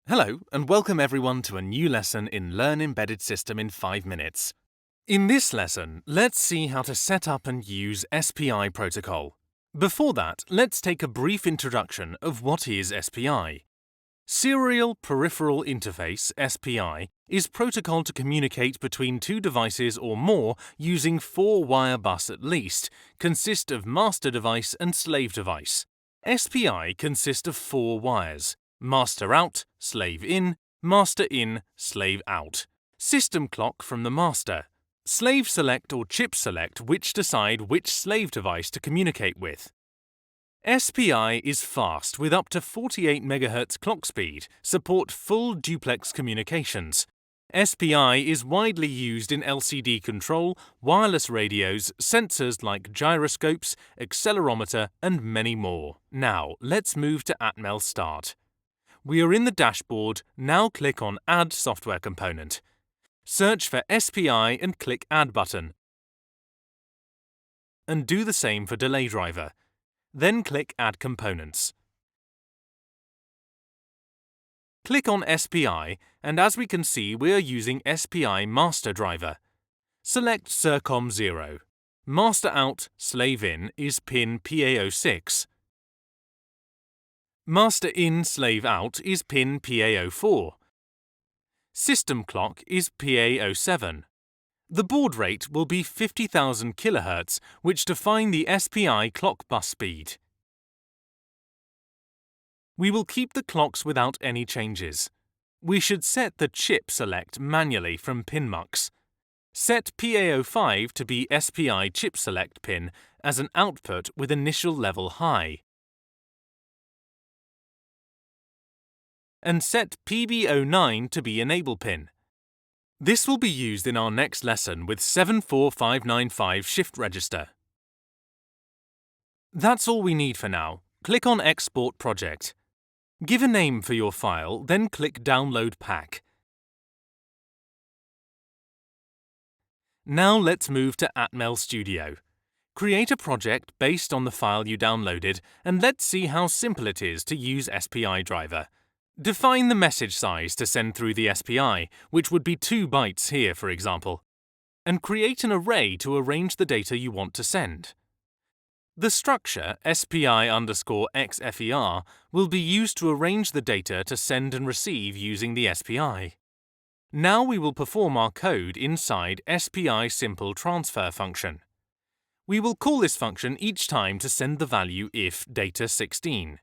Hello, and welcome everyone to a new lesson in Learn Embedded System in 5 minutes. In this lesson, let's see how to set up and use SPI protocol. Before that, let's take a brief introduction of what is SPI. Serial Peripheral Interface (SPI) is protocol to communicate between two devices or more using 4-wire bus at least, consist of master device and slave device. SPI consists of 4 wires: master out, slave in, master in, slave out. System clock from the master. Slave select or chip select which decide which slave device to communicate with. SPI is fast with up to 48 MHz clock speed, support full duplex communications. SPI is widely used in LCD control, wireless radios, sensors like gyroscopes, accelerometer, and many more. Now, let's move to Atmel Start. We are in the dashboard, now click on Add Software Component. Search for SPI and click Add button. And do the same for Delay Driver. Then click Add Components. Click on SPI, and as we can see, we are using SPI Master Driver. Select SIRCOM 0. Master out, slave in is pin PA06. Master in, slave out is pin PA04. System clock is PA07. The baud rate will be 50,000 kHz, which define the SPI clock bus speed. We will keep the clocks without any changes. We should set the chip select manually from PinMux. Set PA05 to be SPI chip select pin as an output with initial level high. And set PB09 to be enable pin. This will be used in our next lesson with 74595 shift register. That's all we need for now. Click on Export Project. Give a name for your file, then click Download Pack. Now let's move to Atmel Studio. Create a project based on the file you downloaded, and let's see how simple it is to use SPI driver. Define the message size to send through the SPI, which would be 2 bytes here, for example, and create an array to arrange the data you want to send. The structure SPI_XFER will be used to arrange the data to send and receive using the SPI. Now we will perform our code inside SPI Simple Transfer function. We will call this function each time to send the value if data16.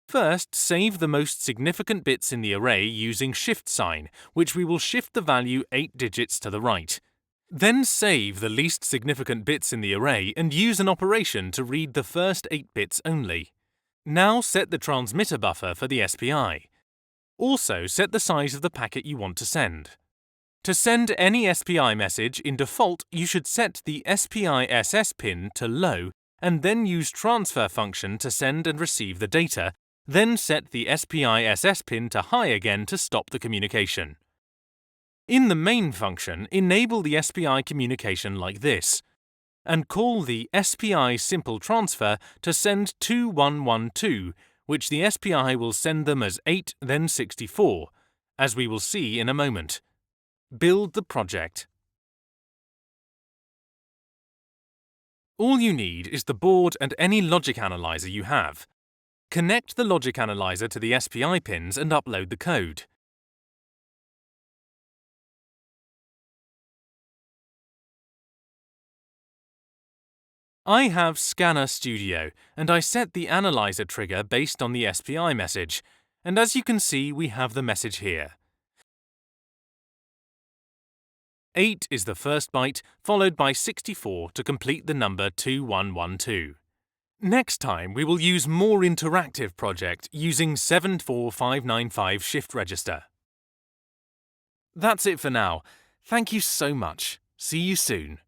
First, save the most significant bits in the array using shift sign, which we will shift the value 8 digits to the right. Then save the least significant bits in the array and use an operation to read the first 8 bits only. Now set the transmitter buffer for the SPI. Also set the size of the packet you want to send. To send any SPI message, in default, you should set the SPI SS pin to low and then use transfer function to send and receive the data. Then set the SPI SS pin to high again to stop the communication. In the main function, enable the SPI communication like this, and call the SPI Simple Transfer to send 2112, which the SPI will send them as 8 then 64, as we will see in a moment. Build the project. All you need is the board and any logic analyzer you have. Connect the logic analyzer to the SPI pins and upload the code. I have Scanner Studio, and I set the analyzer trigger based on the SPI message, and as you can see, we have the message here. 8 is the first byte, followed by 64 to complete the number 2112. Next time, we will use more interactive project using 74595 shift register. That's it for now. Thank you so much. See you soon.